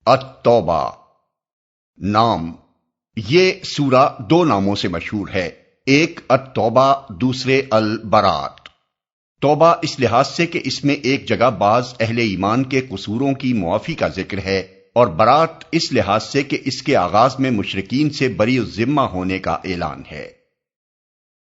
التوبہ نام۔ یہ سورہ دو ناموں سے مشہور ہے، ایک التوبہ، دوسرے البراۃ۔ توبہ اس لحاظ سے کہ اس میں ایک جگہ بعض اہل ایمان کے قصوروں کی معافی کا ذکر ہے، اور برات اس لحاظ سے کہ اس کے آغاز میں مشرکین سے بری الذمہ ہونے کا اعلان ہے۔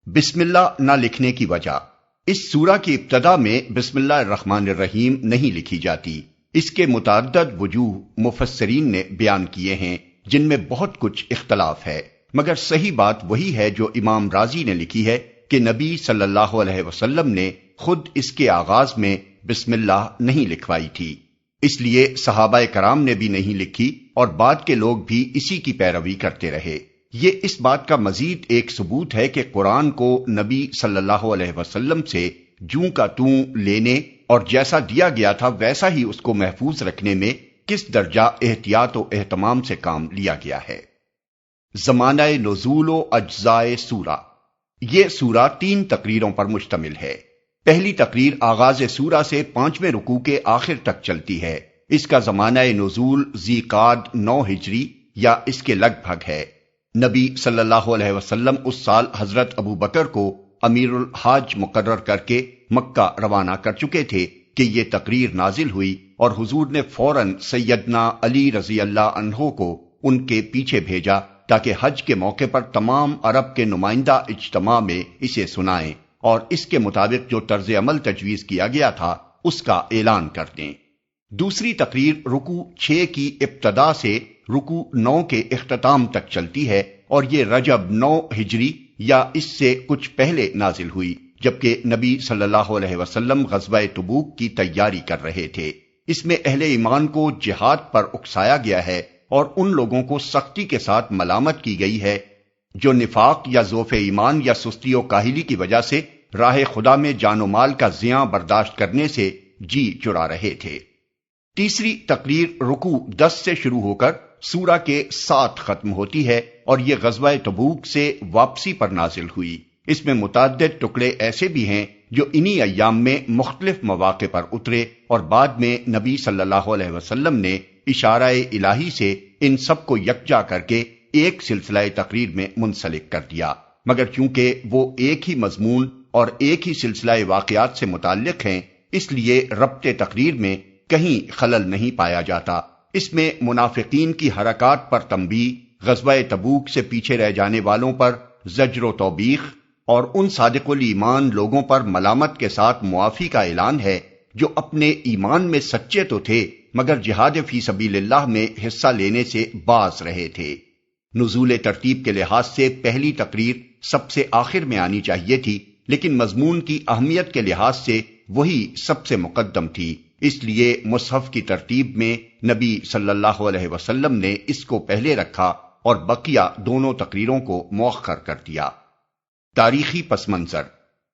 بسم اللہ نہ لکھنے کی وجہ۔ اس سورہ کی ابتدا میں بسم اللہ الرحمن الرحیم نہیں لکھی جاتی۔ اس کے متعدد وجوہ مفسرین نے بیان کیے ہیں، جن میں بہت کچھ اختلاف ہے، مگر صحیح بات وہی ہے جو امام رازی نے لکھی ہے کہ نبی صلی اللہ علیہ وسلم نے خود اس کے آغاز میں بسم اللہ نہیں لکھوائی تھی، اس لیے صحابہ کرام نے بھی نہیں لکھی اور بعد کے لوگ بھی اسی کی پیروی کرتے رہے۔ یہ اس بات کا مزید ایک ثبوت ہے کہ قرآن کو نبی صلی اللہ علیہ وسلم سے جوں کا توں لینے اور جیسا دیا گیا تھا ویسا ہی اس کو محفوظ رکھنے میں کس درجہ احتیاط و اہتمام سے کام لیا گیا ہے۔ زمانہ نزول و اجزائے سورہ۔ یہ سورہ 3 تقریروں پر مشتمل ہے۔ پہلی تقریر آغاز سورہ سے 5ویں رکوع کے آخر تک چلتی ہے۔ اس کا زمانہ نزول ذی قعد 9 ہجری یا اس کے لگ بھگ ہے۔ نبی صلی اللہ علیہ وسلم اس سال حضرت ابو بکر کو امیر الحاج مقرر کر کے مکہ روانہ کر چکے تھے کہ یہ تقریر نازل ہوئی، اور حضور نے فوراً سیدنا علی رضی اللہ عنہ کو ان کے پیچھے بھیجا تاکہ حج کے موقع پر تمام عرب کے نمائندہ اجتماع میں اسے سنائیں اور اس کے مطابق جو طرز عمل تجویز کیا گیا تھا اس کا اعلان کر دیں۔ دوسری تقریر رکوع 6 کی ابتدا سے رکوع 9 کے اختتام تک چلتی ہے، اور یہ رجب 9 ہجری یا اس سے کچھ پہلے نازل ہوئی، جبکہ نبی صلی اللہ علیہ وسلم غزوہ تبوک کی تیاری کر رہے تھے۔ اس میں اہل ایمان کو جہاد پر اکسایا گیا ہے اور ان لوگوں کو سختی کے ساتھ ملامت کی گئی ہے جو نفاق یا ضعف ایمان یا سستی و کاہلی کی وجہ سے راہ خدا میں جان و مال کا زیاں برداشت کرنے سے جی چرا رہے تھے۔ تیسری تقریر رکوع 10 سے شروع ہو کر سورہ کے 7 ختم ہوتی ہے، اور یہ غزوہ تبوک سے واپسی پر نازل ہوئی۔ اس میں متعدد ٹکڑے ایسے بھی ہیں جو انہی ایام میں مختلف مواقع پر اترے، اور بعد میں نبی صلی اللہ علیہ وسلم نے اشارہ الہی سے ان سب کو یکجا کر کے ایک سلسلہ تقریر میں منسلک کر دیا، مگر چونکہ وہ ایک ہی مضمون اور ایک ہی سلسلہ واقعات سے متعلق ہیں، اس لیے ربط تقریر میں کہیں خلل نہیں پایا جاتا۔ اس میں منافقین کی حرکات پر تنبیہ، غزوہ تبوک سے پیچھے رہ جانے والوں پر زجر و توبیخ، اور ان صادق الایمان لوگوں پر ملامت کے ساتھ معافی کا اعلان ہے جو اپنے ایمان میں سچے تو تھے مگر جہاد فی سبیل اللہ میں حصہ لینے سے باز رہے تھے۔ نزول ترتیب کے لحاظ سے پہلی تقریر سب سے آخر میں آنی چاہیے تھی، لیکن مضمون کی اہمیت کے لحاظ سے وہی سب سے مقدم تھی، اس لیے مصحف کی ترتیب میں نبی صلی اللہ علیہ وسلم نے اس کو پہلے رکھا اور بقیہ دونوں تقریروں کو مؤخر کر دیا۔ تاریخی پس منظر۔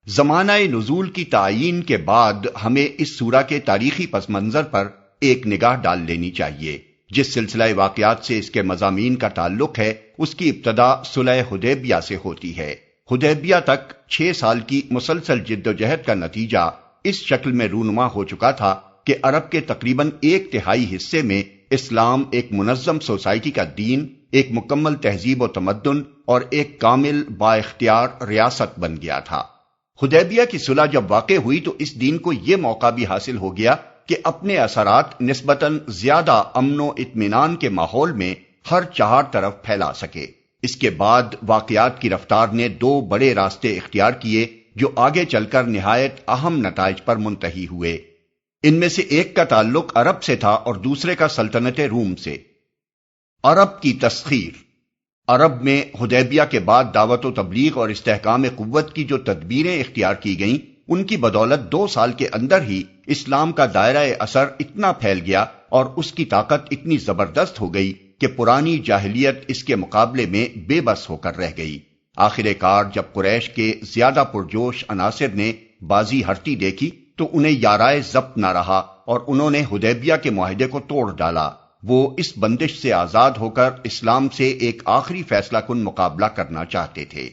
زمانہ نزول کی تعیین کے بعد ہمیں اس سورہ کے تاریخی پس منظر پر ایک نگاہ ڈال لینی چاہیے۔ جس سلسلہ واقعات سے اس کے مضامین کا تعلق ہے اس کی ابتدا صلح حدیبیہ سے ہوتی ہے۔ حدیبیہ تک 6 سال کی مسلسل جد و جہد کا نتیجہ اس شکل میں رونما ہو چکا تھا کہ عرب کے تقریباً 1/3 حصے میں اسلام ایک منظم سوسائٹی کا دین، ایک مکمل تہذیب و تمدن اور ایک کامل با اختیار ریاست بن گیا تھا۔ حدیبیہ کی صلح جب واقع ہوئی تو اس دین کو یہ موقع بھی حاصل ہو گیا کہ اپنے اثرات نسبتاً زیادہ امن و اطمینان کے ماحول میں ہر 4 طرف پھیلا سکے۔ اس کے بعد واقعات کی رفتار نے 2 بڑے راستے اختیار کیے جو آگے چل کر نہایت اہم نتائج پر منتہی ہوئے۔ ان میں سے ایک کا تعلق عرب سے تھا اور دوسرے کا سلطنت روم سے۔ عرب کی تسخیر۔ عرب میں حدیبیہ کے بعد دعوت و تبلیغ اور استحکام قوت کی جو تدبیریں اختیار کی گئیں، ان کی بدولت 2 سال کے اندر ہی اسلام کا دائرہ اثر اتنا پھیل گیا اور اس کی طاقت اتنی زبردست ہو گئی کہ پرانی جاہلیت اس کے مقابلے میں بے بس ہو کر رہ گئی۔ آخر کار جب قریش کے زیادہ پرجوش عناصر نے بازی ہرتی دیکھی تو انہیں یارائے ضبط نہ رہا اور انہوں نے حدیبیہ کے معاہدے کو توڑ ڈالا۔ وہ اس بندش سے آزاد ہو کر اسلام سے ایک آخری فیصلہ کن مقابلہ کرنا چاہتے تھے،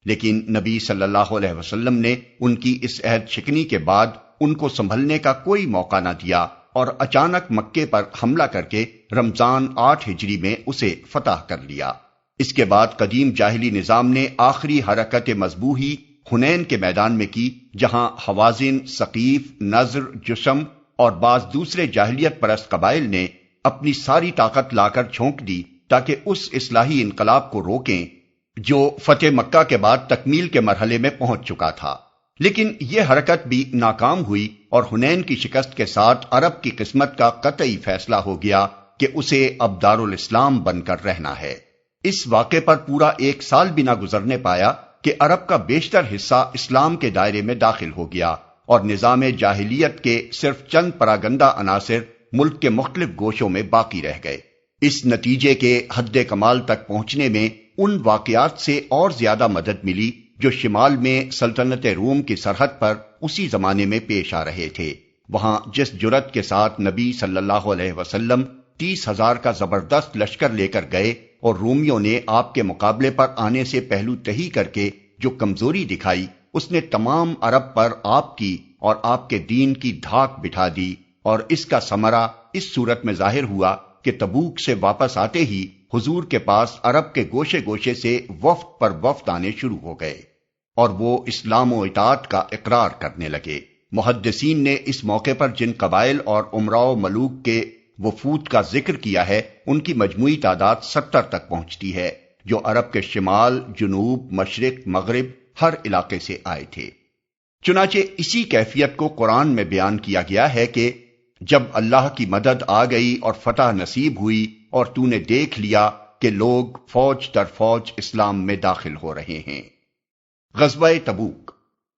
لیکن نبی صلی اللہ علیہ وسلم نے ان کی اس عہد شکنی کے بعد ان کو سنبھلنے کا کوئی موقع نہ دیا اور اچانک مکے پر حملہ کر کے رمضان 8 ہجری میں اسے فتح کر لیا۔ اس کے بعد قدیم جاہلی نظام نے آخری حرکت مذبوحی حنین کے میدان میں کی، جہاں حوازن، ثقیف، نضر، جشم اور بعض دوسرے جاہلیت پرست قبائل نے اپنی ساری طاقت لا کر جھونک دی تاکہ اس اصلاحی انقلاب کو روکیں جو فتح مکہ کے بعد تکمیل کے مرحلے میں پہنچ چکا تھا۔ لیکن یہ حرکت بھی ناکام ہوئی اور حنین کی شکست کے ساتھ عرب کی قسمت کا قطعی فیصلہ ہو گیا کہ اسے اب دارالاسلام بن کر رہنا ہے۔ اس واقعے پر پورا 1 سال بھی نہ گزرنے پایا کہ عرب کا بیشتر حصہ اسلام کے دائرے میں داخل ہو گیا اور نظام جاہلیت کے صرف چند پراگندہ عناصر ملک کے مختلف گوشوں میں باقی رہ گئے۔ اس نتیجے کے حد کمال تک پہنچنے میں ان واقعات سے اور زیادہ مدد ملی جو شمال میں سلطنت روم کی سرحد پر اسی زمانے میں پیش آ رہے تھے۔ وہاں جس جرأت کے ساتھ نبی صلی اللہ علیہ وسلم 30,000 کا زبردست لشکر لے کر گئے اور رومیوں نے آپ کے مقابلے پر آنے سے پہلو تہی کر کے جو کمزوری دکھائی، اس نے تمام عرب پر آپ کی اور آپ کے دین کی دھاک بٹھا دی، اور اس کا ثمرہ اس صورت میں ظاہر ہوا کہ تبوک سے واپس آتے ہی حضور کے پاس عرب کے گوشے گوشے سے وفد پر وفد آنے شروع ہو گئے اور وہ اسلام و اطاعت کا اقرار کرنے لگے۔ محدثین نے اس موقع پر جن قبائل اور امراء و ملوک کے وفود کا ذکر کیا ہے، ان کی مجموعی تعداد 70 تک پہنچتی ہے، جو عرب کے شمال، جنوب، مشرق، مغرب ہر علاقے سے آئے تھے۔ چنانچہ اسی کیفیت کو قرآن میں بیان کیا گیا ہے کہ جب اللہ کی مدد آ گئی اور فتح نصیب ہوئی اور تو نے دیکھ لیا کہ لوگ فوج در فوج اسلام میں داخل ہو رہے ہیں۔ غزوہ تبوک۔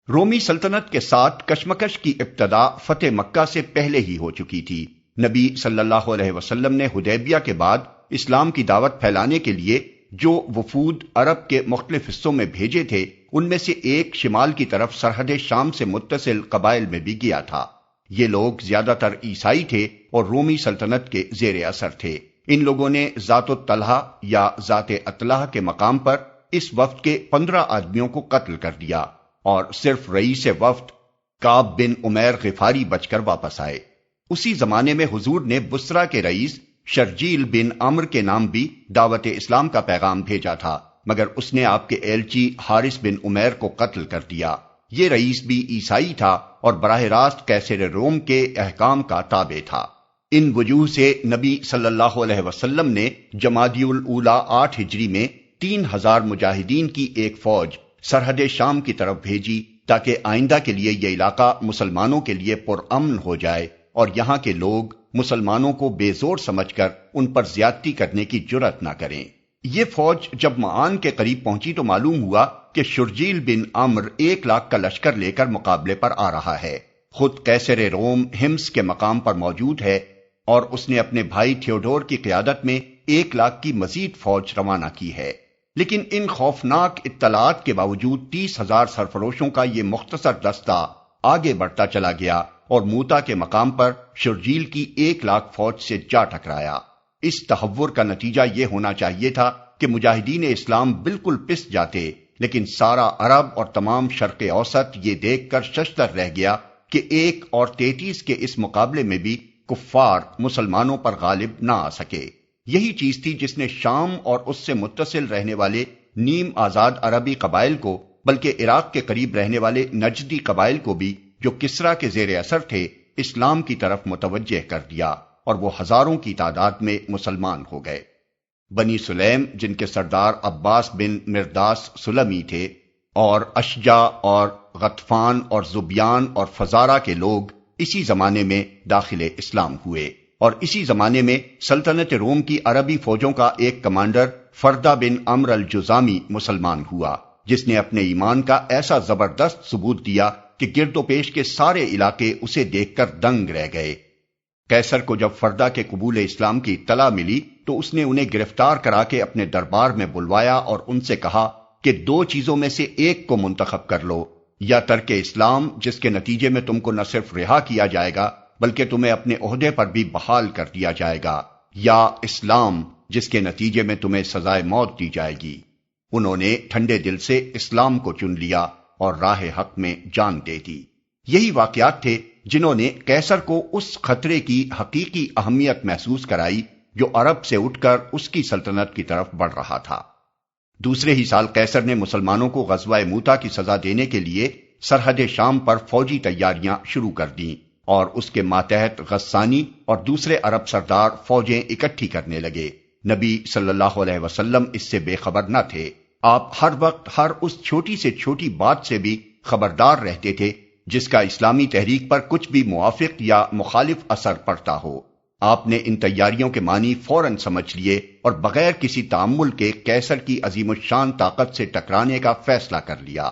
رومی سلطنت کے ساتھ کشمکش کی ابتدا فتح مکہ سے پہلے ہی ہو چکی تھی۔ نبی صلی اللہ علیہ وسلم نے حدیبیہ کے بعد اسلام کی دعوت پھیلانے کے لیے جو وفود عرب کے مختلف حصوں میں بھیجے تھے، ان میں سے ایک شمال کی طرف سرحد شام سے متصل قبائل میں بھی گیا تھا۔ یہ لوگ زیادہ تر عیسائی تھے اور رومی سلطنت کے زیر اثر تھے۔ ان لوگوں نے ذات الطلحہ یا ذات اطلح کے مقام پر اس وفد کے 15 آدمیوں کو قتل کر دیا اور صرف رئیس وفد کعب بن عمیر غفاری بچ کر واپس آئے۔ اسی زمانے میں حضور نے بصرہ کے رئیس شرجیل بن عمرو کے نام بھی دعوت اسلام کا پیغام بھیجا تھا، مگر اس نے آپ کے ایلچی حارث بن عمیر کو قتل کر دیا۔ یہ رئیس بھی عیسائی تھا اور براہ راست قیصر روم کے احکام کا تابع تھا۔ ان وجوہ سے نبی صلی اللہ علیہ وسلم نے جمادی الاولیٰ 8 ہجری میں 3,000 مجاہدین کی ایک فوج سرحد شام کی طرف بھیجی تاکہ آئندہ کے لیے یہ علاقہ مسلمانوں کے لیے پرامن ہو جائے اور یہاں کے لوگ مسلمانوں کو بے زور سمجھ کر ان پر زیادتی کرنے کی جرأت نہ کریں۔ یہ فوج جب معان کے قریب پہنچی تو معلوم ہوا کہ شرجیل بن عمرو 1 لاکھ کا لشکر لے کر مقابلے پر آ رہا ہے۔ خود قیصر روم ہمس کے مقام پر موجود ہے اور اس نے اپنے بھائی تھیوڈور کی قیادت میں 1 لاکھ کی مزید فوج روانہ کی ہے۔ لیکن ان خوفناک اطلاعات کے باوجود 30,000 سرفروشوں کا یہ مختصر دستہ آگے بڑھتا چلا گیا اور موتا کے مقام پر شرجیل کی 1 لاکھ فوج سے جا ٹکرایا۔ اس تحور کا نتیجہ یہ ہونا چاہیے تھا کہ مجاہدین اسلام بالکل پس جاتے، لیکن سارا عرب اور تمام شرق اوسط یہ دیکھ کر ششدر رہ گیا کہ 1 اور 33 کے اس مقابلے میں بھی کفار مسلمانوں پر غالب نہ آ سکے۔ یہی چیز تھی جس نے شام اور اس سے متصل رہنے والے نیم آزاد عربی قبائل کو، بلکہ عراق کے قریب رہنے والے نجدی قبائل کو بھی جو کسریٰ کے زیر اثر تھے، اسلام کی طرف متوجہ کر دیا اور وہ ہزاروں کی تعداد میں مسلمان ہو گئے۔ بنی سلیم جن کے سردار عباس بن مرداس سلمی تھے، اور اشجع اور غطفان اور زبیان اور فزارہ کے لوگ اسی زمانے میں داخل اسلام ہوئے، اور اسی زمانے میں سلطنت روم کی عربی فوجوں کا ایک کمانڈر فردہ بن عمرو الجزامی مسلمان ہوا، جس نے اپنے ایمان کا ایسا زبردست ثبوت دیا کہ گرد و پیش کے سارے علاقے اسے دیکھ کر دنگ رہ گئے۔ قیصر کو جب فردہ کے قبول اسلام کی اطلاع ملی تو اس نے انہیں گرفتار کرا کے اپنے دربار میں بلوایا اور ان سے کہا کہ 2 چیزوں میں سے ایک کو منتخب کر لو، یا ترک اسلام جس کے نتیجے میں تم کو نہ صرف رہا کیا جائے گا بلکہ تمہیں اپنے عہدے پر بھی بحال کر دیا جائے گا، یا اسلام جس کے نتیجے میں تمہیں سزائے موت دی جائے گی۔ انہوں نے ٹھنڈے دل سے اسلام کو چن لیا اور راہ حق میں جان دے دی۔ یہی واقعات تھے جنہوں نے قیصر کو اس خطرے کی حقیقی اہمیت محسوس کرائی جو عرب سے اٹھ کر اس کی سلطنت کی طرف بڑھ رہا تھا۔ دوسرے ہی سال قیصر نے مسلمانوں کو غزوہ موتا کی سزا دینے کے لیے سرحد شام پر فوجی تیاریاں شروع کر دیں اور اس کے ماتحت غسانی اور دوسرے عرب سردار فوجیں اکٹھی کرنے لگے۔ نبی صلی اللہ علیہ وسلم اس سے بے خبر نہ تھے۔ آپ ہر وقت ہر اس چھوٹی سے چھوٹی بات سے بھی خبردار رہتے تھے جس کا اسلامی تحریک پر کچھ بھی موافق یا مخالف اثر پڑتا ہو۔ آپ نے ان تیاریوں کے معنی فوراً سمجھ لیے اور بغیر کسی تأمل کے قیصر کی عظیم الشان طاقت سے ٹکرانے کا فیصلہ کر لیا۔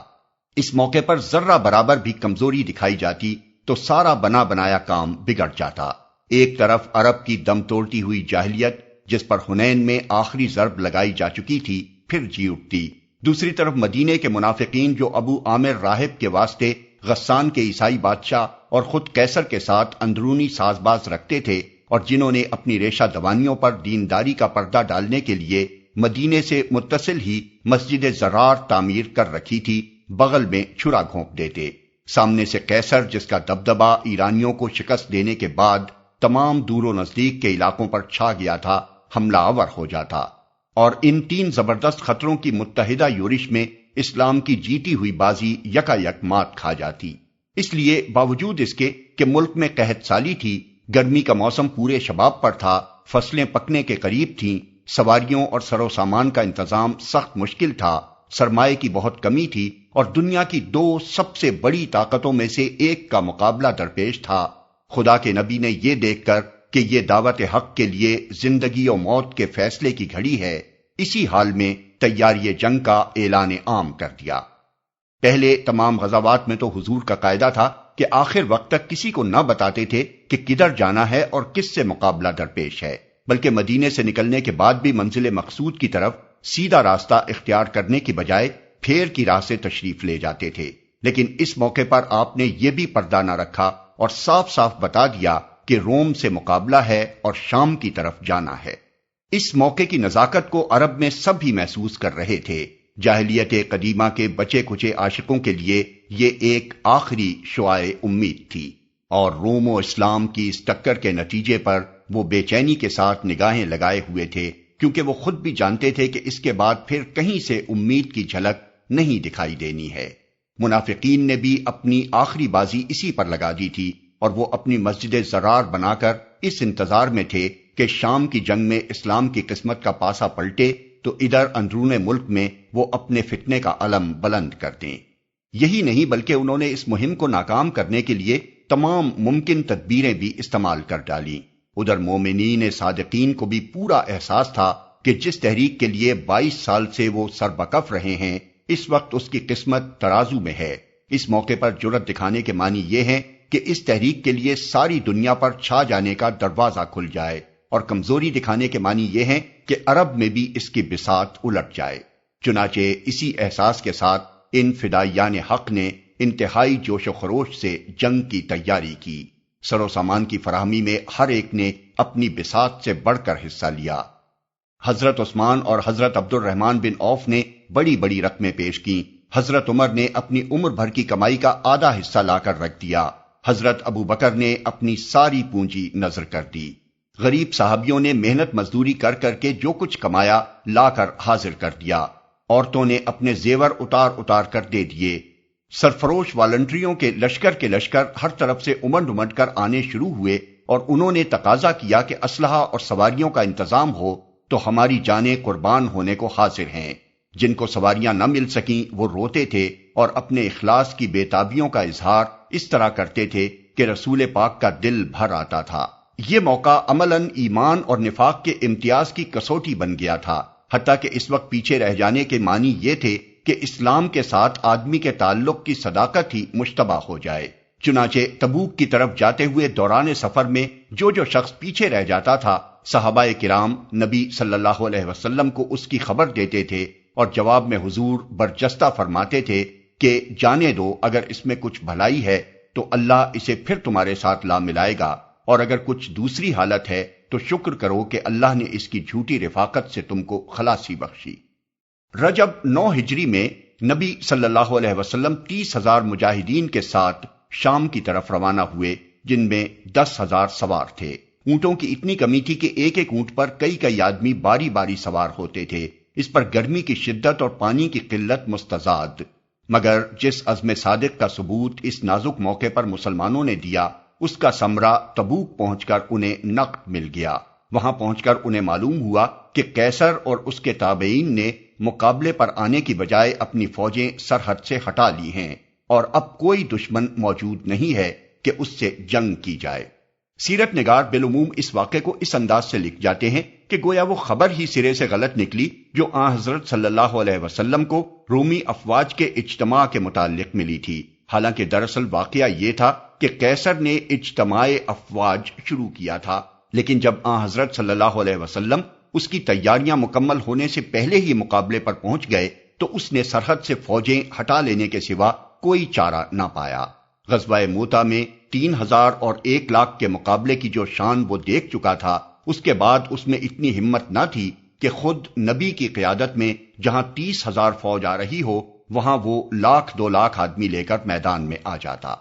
اس موقع پر ذرہ برابر بھی کمزوری دکھائی جاتی تو سارا بنا بنایا کام بگڑ جاتا۔ ایک طرف عرب کی دم توڑتی ہوئی جاہلیت جس پر حنین میں آخری ضرب لگائی جا چکی تھی پھر جی اٹھتی، دوسری طرف مدینے کے منافقین جو ابو عامر راہب کے واسطے غسان کے عیسائی بادشاہ اور خود قیصر کے ساتھ اندرونی ساز باز رکھتے تھے اور جنہوں نے اپنی ریشہ دوانیوں پر دینداری کا پردہ ڈالنے کے لیے مدینے سے متصل ہی مسجد زرار تعمیر کر رکھی تھی، بغل میں چھرا گھونپ دیتے۔ سامنے سے قیصر جس کا دبدبہ ایرانیوں کو شکست دینے کے بعد تمام دور و نزدیک کے علاقوں پر چھا گیا تھا، حملہ آور ہو جاتا اور ان تین زبردست خطروں کی متحدہ یورش میں اسلام کی جیتی ہوئی بازی یکا یک مات کھا جاتی۔ اس لیے باوجود اس کے کہ ملک میں قحط سالی تھی، گرمی کا موسم پورے شباب پر تھا، فصلیں پکنے کے قریب تھیں، سواریوں اور سر و سامان کا انتظام سخت مشکل تھا، سرمایہ کی بہت کمی تھی اور دنیا کی دو سب سے بڑی طاقتوں میں سے ایک کا مقابلہ درپیش تھا، خدا کے نبی نے یہ دیکھ کر کہ یہ دعوت حق کے لیے زندگی و موت کے فیصلے کی گھڑی ہے، اسی حال میں تیاری جنگ کا اعلان عام کر دیا۔ پہلے تمام غزوات میں تو حضور کا قاعدہ تھا کہ آخر وقت تک کسی کو نہ بتاتے تھے کہ کدھر جانا ہے اور کس سے مقابلہ درپیش ہے، بلکہ مدینے سے نکلنے کے بعد بھی منزل مقصود کی طرف سیدھا راستہ اختیار کرنے کی بجائے پھیر کی راہ سے تشریف لے جاتے تھے۔ لیکن اس موقع پر آپ نے یہ بھی پردہ نہ رکھا اور صاف صاف بتا دیا کہ روم سے مقابلہ ہے اور شام کی طرف جانا ہے۔ اس موقع کی نزاکت کو عرب میں سب ہی محسوس کر رہے تھے۔ جاہلیت قدیمہ کے بچے کچے عاشقوں کے لیے یہ ایک آخری شعاع امید تھی اور روم و اسلام کی اس ٹکر کے نتیجے پر وہ بے چینی کے ساتھ نگاہیں لگائے ہوئے تھے، کیونکہ وہ خود بھی جانتے تھے کہ اس کے بعد پھر کہیں سے امید کی جھلک نہیں دکھائی دینی ہے۔ منافقین نے بھی اپنی آخری بازی اسی پر لگا دی تھی اور وہ اپنی مسجد زرار بنا کر اس انتظار میں تھے کہ شام کی جنگ میں اسلام کی قسمت کا پاسا پلٹے تو ادھر اندرون ملک میں وہ اپنے فتنے کا علم بلند کر دیں۔ یہی نہیں بلکہ انہوں نے اس مہم کو ناکام کرنے کے لیے تمام ممکن تدبیریں بھی استعمال کر ڈالیں۔ ادھر مومنین صادقین کو بھی پورا احساس تھا کہ جس تحریک کے لیے 22 سال سے وہ سربکف رہے ہیں، اس وقت اس کی قسمت ترازو میں ہے۔ اس موقع پر جرأت دکھانے کے معنی یہ ہے کہ اس تحریک کے لیے ساری دنیا پر چھا جانے کا دروازہ کھل جائے، اور کمزوری دکھانے کے معنی یہ ہے کہ عرب میں بھی اس کی بساط الٹ جائے۔ چنانچہ اسی احساس کے ساتھ ان فدائیان حق نے انتہائی جوش و خروش سے جنگ کی تیاری کی۔ سر و سامان کی فراہمی میں ہر ایک نے اپنی بساط سے بڑھ کر حصہ لیا۔ حضرت عثمان اور حضرت عبد الرحمن بن عوف نے بڑی بڑی رقمیں پیش کیں، حضرت عمر نے اپنی عمر بھر کی کمائی کا آدھا حصہ لا کر رکھ دیا، حضرت ابو بکر نے اپنی ساری پونجی نذر کر دی، غریب صحابیوں نے محنت مزدوری کر کر کے جو کچھ کمایا لا کر حاضر کر دیا، عورتوں نے اپنے زیور اتار اتار کر دے دیے، سرفروش والنٹریوں کے لشکر ہر طرف سے امنڈ امنڈ کر آنے شروع ہوئے اور انہوں نے تقاضا کیا کہ اسلحہ اور سواریوں کا انتظام ہو تو ہماری جانیں قربان ہونے کو حاضر ہیں۔ جن کو سواریاں نہ مل سکیں وہ روتے تھے اور اپنے اخلاص کی بے تابیوں کا اظہار اس طرح کرتے تھے کہ رسول پاک کا دل بھر آتا تھا۔ یہ موقع عملاً ایمان اور نفاق کے امتیاز کی کسوٹی بن گیا تھا، حتیٰ کہ اس وقت پیچھے رہ جانے کے معنی یہ تھے کہ اسلام کے ساتھ آدمی کے تعلق کی صداقت ہی مشتبہ ہو جائے۔ چنانچہ تبوک کی طرف جاتے ہوئے دوران سفر میں جو شخص پیچھے رہ جاتا تھا، صحابہ کرام نبی صلی اللہ علیہ وسلم کو اس کی خبر دیتے تھے اور جواب میں حضور برجستہ فرماتے تھے کہ جانے دو، اگر اس میں کچھ بھلائی ہے تو اللہ اسے پھر تمہارے ساتھ لا ملائے گا، اور اگر کچھ دوسری حالت ہے تو شکر کرو کہ اللہ نے اس کی جھوٹی رفاقت سے تم کو خلاصی بخشی۔ رجب 9 ہجری میں نبی صلی اللہ علیہ وسلم 30,000 مجاہدین کے ساتھ شام کی طرف روانہ ہوئے، جن میں 10,000 سوار تھے۔ اونٹوں کی اتنی کمی تھی کہ ایک ایک اونٹ پر کئی کئی آدمی باری باری سوار ہوتے تھے۔ اس پر گرمی کی شدت اور پانی کی قلت مستزاد، مگر جس عزم صادق کا ثبوت اس نازک موقع پر مسلمانوں نے دیا، اس کا ثمرہ تبوک پہنچ کر انہیں نقد مل گیا۔ وہاں پہنچ کر انہیں معلوم ہوا کہ قیصر اور اس کے تابعین نے مقابلے پر آنے کی بجائے اپنی فوجیں سرحد سے ہٹا لی ہیں اور اب کوئی دشمن موجود نہیں ہے کہ اس سے جنگ کی جائے۔ سیرت نگار بالعموم اس واقعے کو اس انداز سے لکھ جاتے ہیں کہ گویا وہ خبر ہی سرے سے غلط نکلی جو آن حضرت صلی اللہ علیہ وسلم کو رومی افواج کے اجتماع کے متعلق ملی تھی، حالانکہ دراصل واقعہ یہ تھا کہ قیصر نے اجتماع افواج شروع کیا تھا، لیکن جب آن حضرت صلی اللہ علیہ وسلم اس کی تیاریاں مکمل ہونے سے پہلے ہی مقابلے پر پہنچ گئے تو اس نے سرحد سے فوجیں ہٹا لینے کے سوا کوئی چارہ نہ پایا۔ غزوہ موتا میں 3,000 اور 1,00,000 کے مقابلے کی جو شان وہ دیکھ چکا تھا، اس کے بعد اس میں اتنی ہمت نہ تھی کہ خود نبی کی قیادت میں جہاں 30,000 فوج آ رہی ہو، وہاں وہ 1,00,000-2,00,000 آدمی لے کر میدان میں آ جاتا۔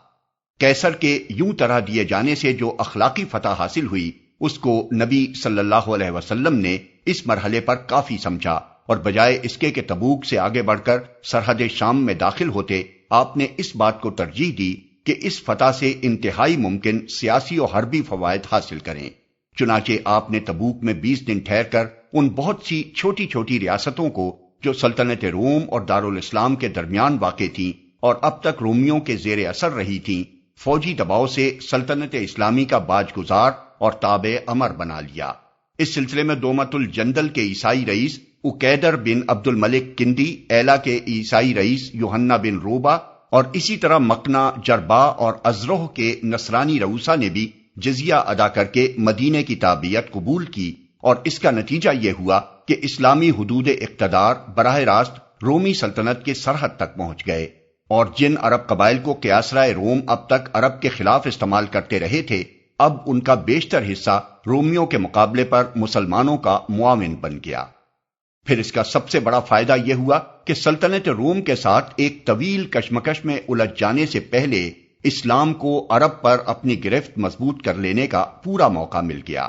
قیصر کے یوں طرح دیے جانے سے جو اخلاقی فتح حاصل ہوئی، اس کو نبی صلی اللہ علیہ وسلم نے اس مرحلے پر کافی سمجھا، اور بجائے اس کے کہ تبوک سے آگے بڑھ کر سرحد شام میں داخل ہوتے، آپ نے اس بات کو ترجیح دی کہ اس فتح سے انتہائی ممکن سیاسی و حربی فوائد حاصل کریں۔ چنانچہ آپ نے تبوک میں 20 دن ٹھہر کر ان بہت سی چھوٹی چھوٹی ریاستوں کو جو سلطنت روم اور دارالاسلام کے درمیان واقع تھیں اور اب تک رومیوں کے زیر اثر رہی تھیں، فوجی دباؤ سے سلطنت اسلامی کا باج گزار اور تابع امر بنا لیا۔ اس سلسلے میں دومت الجندل کے عیسائی رئیس اکیدر بن عبد الملک کندی، ایلا کے عیسائی رئیس یوحنا بن روبا اور اسی طرح مکنا، جربا اور ازروہ کے نصرانی رؤسا نے بھی جزیہ ادا کر کے مدینے کی تابعیت قبول کی، اور اس کا نتیجہ یہ ہوا کہ اسلامی حدود اقتدار براہ راست رومی سلطنت کے سرحد تک پہنچ گئے، اور جن عرب قبائل کو قیاصرہ روم اب تک عرب کے خلاف استعمال کرتے رہے تھے، اب ان کا بیشتر حصہ رومیوں کے مقابلے پر مسلمانوں کا معاون بن گیا۔ پھر اس کا سب سے بڑا فائدہ یہ ہوا کہ سلطنت روم کے ساتھ ایک طویل کشمکش میں الجھ جانے سے پہلے اسلام کو عرب پر اپنی گرفت مضبوط کر لینے کا پورا موقع مل گیا۔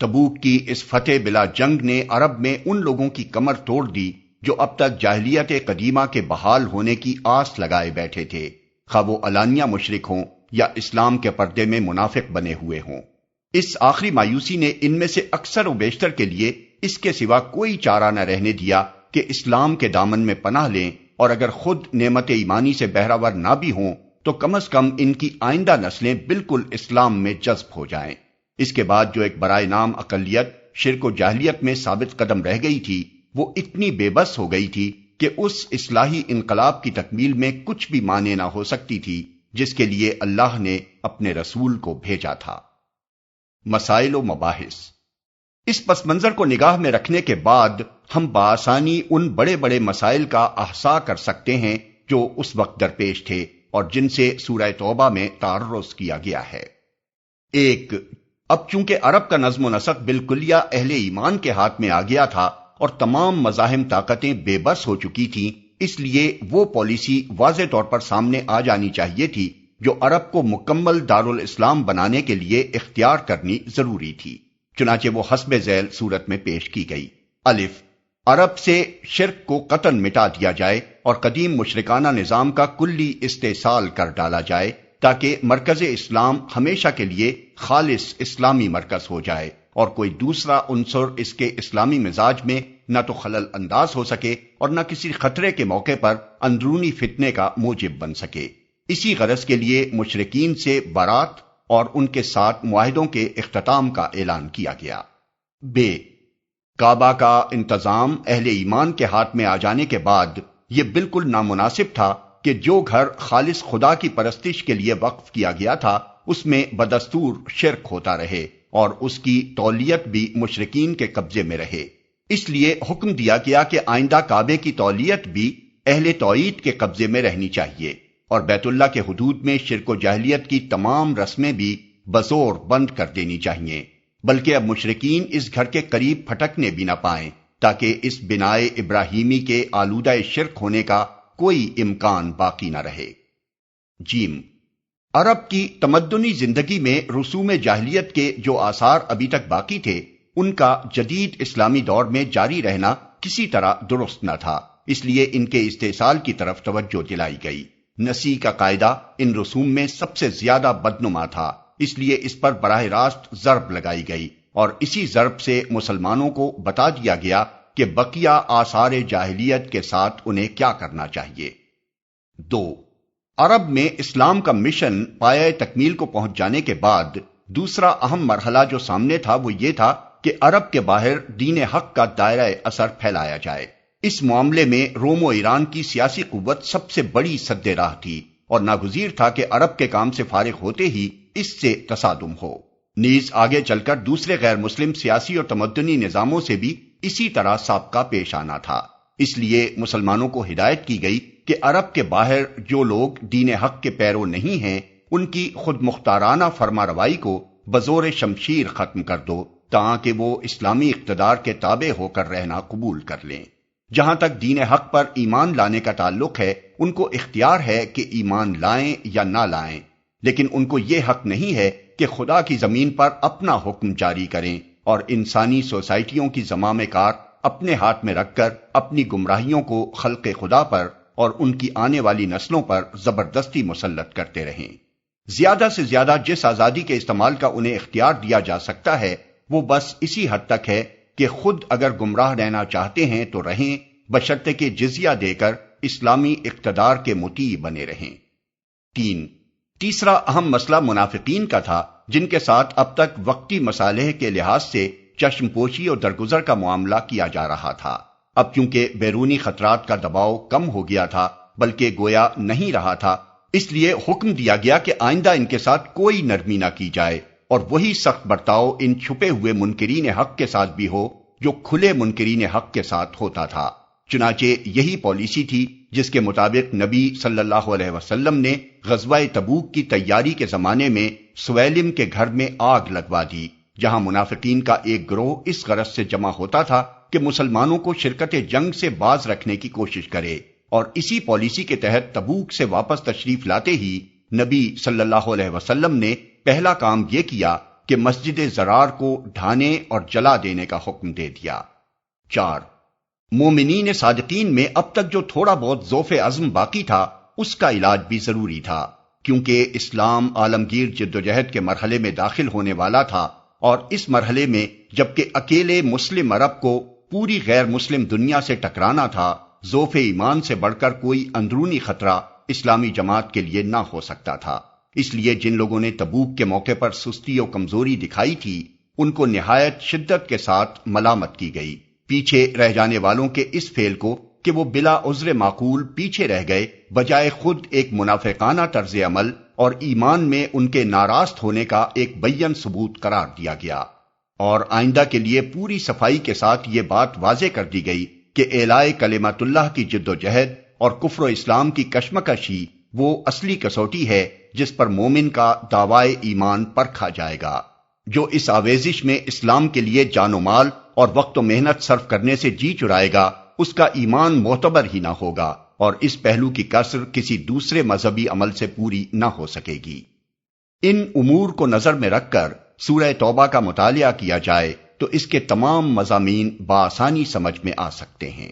تبوک کی اس فتح بلا جنگ نے عرب میں ان لوگوں کی کمر توڑ دی جو اب تک جاہلیت قدیمہ کے بحال ہونے کی آس لگائے بیٹھے تھے، خواہ وہ علانیہ مشرک ہوں یا اسلام کے پردے میں منافق بنے ہوئے ہوں۔ اس آخری مایوسی نے ان میں سے اکثر و بیشتر کے لیے اس کے سوا کوئی چارہ نہ رہنے دیا کہ اسلام کے دامن میں پناہ لیں، اور اگر خود نعمت ایمانی سے بہرہور نہ بھی ہوں تو کم از کم ان کی آئندہ نسلیں بالکل اسلام میں جذب ہو جائیں۔ اس کے بعد جو ایک برائے نام اقلیت شرک و جاہلیت میں ثابت قدم رہ گئی تھی، وہ اتنی بے بس ہو گئی تھی کہ اس اصلاحی انقلاب کی تکمیل میں کچھ بھی مانے نہ ہو سکتی تھی جس کے لیے اللہ نے اپنے رسول کو بھیجا تھا۔ مسائل و مباحث۔ اس پس منظر کو نگاہ میں رکھنے کے بعد ہم بآسانی ان بڑے بڑے مسائل کا احصاء کر سکتے ہیں جو اس وقت درپیش تھے اور جن سے سورہ توبہ میں تعرض کیا گیا ہے۔ ایک، اب چونکہ عرب کا نظم و نسق بالکلیہ اہل ایمان کے ہاتھ میں آ گیا تھا اور تمام مزاحم طاقتیں بے بس ہو چکی تھیں، اس لیے وہ پالیسی واضح طور پر سامنے آ جانی چاہیے تھی جو عرب کو مکمل دارالاسلام بنانے کے لیے اختیار کرنی ضروری تھی۔ چنانچہ وہ حسب ذیل صورت میں پیش کی گئی۔ الف، عرب سے شرک کو قطعاً مٹا دیا جائے اور قدیم مشرکانہ نظام کا کلی استحصال کر ڈالا جائے تاکہ مرکز اسلام ہمیشہ کے لیے خالص اسلامی مرکز ہو جائے اور کوئی دوسرا عنصر اس کے اسلامی مزاج میں نہ تو خلل انداز ہو سکے اور نہ کسی خطرے کے موقع پر اندرونی فتنے کا موجب بن سکے۔ اسی غرض کے لیے مشرکین سے برات اور ان کے ساتھ معاہدوں کے اختتام کا اعلان کیا گیا۔ ب، کعبہ کا انتظام اہل ایمان کے ہاتھ میں آ جانے کے بعد یہ بالکل نامناسب تھا کہ جو گھر خالص خدا کی پرستش کے لیے وقف کیا گیا تھا اس میں بدستور شرک ہوتا رہے اور اس کی تولیت بھی مشرکین کے قبضے میں رہے۔ اس لیے حکم دیا گیا کہ آئندہ کعبے کی تولیت بھی اہل توحید کے قبضے میں رہنی چاہیے اور بیت اللہ کے حدود میں شرک و جاہلیت کی تمام رسمیں بھی بزور بند کر دینی چاہیے، بلکہ اب مشرکین اس گھر کے قریب پھٹکنے بھی نہ پائیں تاکہ اس بنائے ابراہیمی کے آلودہ شرک ہونے کا کوئی امکان باقی نہ رہے۔ جیم، عرب کی تمدنی زندگی میں رسوم جاہلیت کے جو آثار ابھی تک باقی تھے، ان کا جدید اسلامی دور میں جاری رہنا کسی طرح درست نہ تھا، اس لیے ان کے استحصال کی طرف توجہ دلائی گئی۔ نسی کا قاعدہ ان رسوم میں سب سے زیادہ بدنما تھا، اس لیے اس پر براہ راست ضرب لگائی گئی، اور اسی ضرب سے مسلمانوں کو بتا دیا گیا کہ بقیہ آثار جاہلیت کے ساتھ انہیں کیا کرنا چاہیے۔ 2. عرب میں اسلام کا مشن پایہ تکمیل کو پہنچ جانے کے بعد دوسرا اہم مرحلہ جو سامنے تھا وہ یہ تھا کہ عرب کے باہر دین حق کا دائرہ اثر پھیلایا جائے۔ اس معاملے میں روم و ایران کی سیاسی قوت سب سے بڑی سد راہ تھی، اور ناگزیر تھا کہ عرب کے کام سے فارغ ہوتے ہی اس سے تصادم ہو۔ نیز آگے چل کر دوسرے غیر مسلم سیاسی اور تمدنی نظاموں سے بھی اسی طرح سابقہ پیش آنا تھا۔ اس لیے مسلمانوں کو ہدایت کی گئی کہ عرب کے باہر جو لوگ دین حق کے پیرو نہیں ہیں، ان کی خود مختارانہ فرما روائی کو بزور شمشیر ختم کر دو، تاکہ وہ اسلامی اقتدار کے تابع ہو کر رہنا قبول کر لیں۔ جہاں تک دین حق پر ایمان لانے کا تعلق ہے، ان کو اختیار ہے کہ ایمان لائیں یا نہ لائیں، لیکن ان کو یہ حق نہیں ہے کہ خدا کی زمین پر اپنا حکم جاری کریں اور انسانی سوسائٹیوں کی زمام کار اپنے ہاتھ میں رکھ کر اپنی گمراہیوں کو خلق خدا پر اور ان کی آنے والی نسلوں پر زبردستی مسلط کرتے رہیں۔ زیادہ سے زیادہ جس آزادی کے استعمال کا انہیں اختیار دیا جا سکتا ہے، وہ بس اسی حد تک ہے کہ خود اگر گمراہ رہنا چاہتے ہیں تو رہیں، بشرطے کہ جزیہ دے کر اسلامی اقتدار کے مطیع بنے رہیں۔ 3. تیسرا اہم مسئلہ منافقین کا تھا، جن کے ساتھ اب تک وقتی مصالح کے لحاظ سے چشم پوشی اور درگزر کا معاملہ کیا جا رہا تھا۔ اب کیونکہ بیرونی خطرات کا دباؤ کم ہو گیا تھا، بلکہ گویا نہیں رہا تھا، اس لیے حکم دیا گیا کہ آئندہ ان کے ساتھ کوئی نرمی نہ کی جائے، اور وہی سخت برتاؤ ان چھپے ہوئے منکرین حق کے ساتھ بھی ہو جو کھلے منکرین حق کے ساتھ ہوتا تھا۔ چنانچہ یہی پالیسی تھی جس کے مطابق نبی صلی اللہ علیہ وسلم نے غزوہ تبوک کی تیاری کے زمانے میں سویلم کے گھر میں آگ لگوا دی، جہاں منافقین کا ایک گروہ اس غرض سے جمع ہوتا تھا کہ مسلمانوں کو شرکت جنگ سے باز رکھنے کی کوشش کرے، اور اسی پالیسی کے تحت تبوک سے واپس تشریف لاتے ہی نبی صلی اللہ علیہ وسلم نے پہلا کام یہ کیا کہ مسجد زرار کو ڈھانے اور جلا دینے کا حکم دے دیا۔ 4. مومنین صادقین میں اب تک جو تھوڑا بہت ضعف عزم باقی تھا، اس کا علاج بھی ضروری تھا، کیونکہ اسلام عالمگیر جدوجہد کے مرحلے میں داخل ہونے والا تھا، اور اس مرحلے میں جبکہ اکیلے مسلم عرب کو پوری غیر مسلم دنیا سے ٹکرانا تھا، ضعف ایمان سے بڑھ کر کوئی اندرونی خطرہ اسلامی جماعت کے لیے نہ ہو سکتا تھا۔ اس لیے جن لوگوں نے تبوک کے موقع پر سستی و کمزوری دکھائی تھی، ان کو نہایت شدت کے ساتھ ملامت کی گئی۔ پیچھے رہ جانے والوں کے اس فعل کو کہ وہ بلا عذر معقول پیچھے رہ گئے، بجائے خود ایک منافقانہ طرز عمل اور ایمان میں ان کے ناراست ہونے کا ایک بیان ثبوت قرار دیا گیا، اور آئندہ کے لیے پوری صفائی کے ساتھ یہ بات واضح کر دی گئی کہ اعلاء کلمت اللہ کی جد و جہد اور کفر و اسلام کی کشمکش ہی وہ اصلی کسوٹی ہے جس پر مومن کا دعوی ایمان پرکھا جائے گا۔ جو اس آویزش میں اسلام کے لیے جان و مال اور وقت و محنت صرف کرنے سے جی چرائے گا، اس کا ایمان معتبر ہی نہ ہوگا، اور اس پہلو کی کسر کسی دوسرے مذہبی عمل سے پوری نہ ہو سکے گی۔ ان امور کو نظر میں رکھ کر سورہ توبہ کا مطالعہ کیا جائے تو اس کے تمام مضامین بآسانی سمجھ میں آ سکتے ہیں۔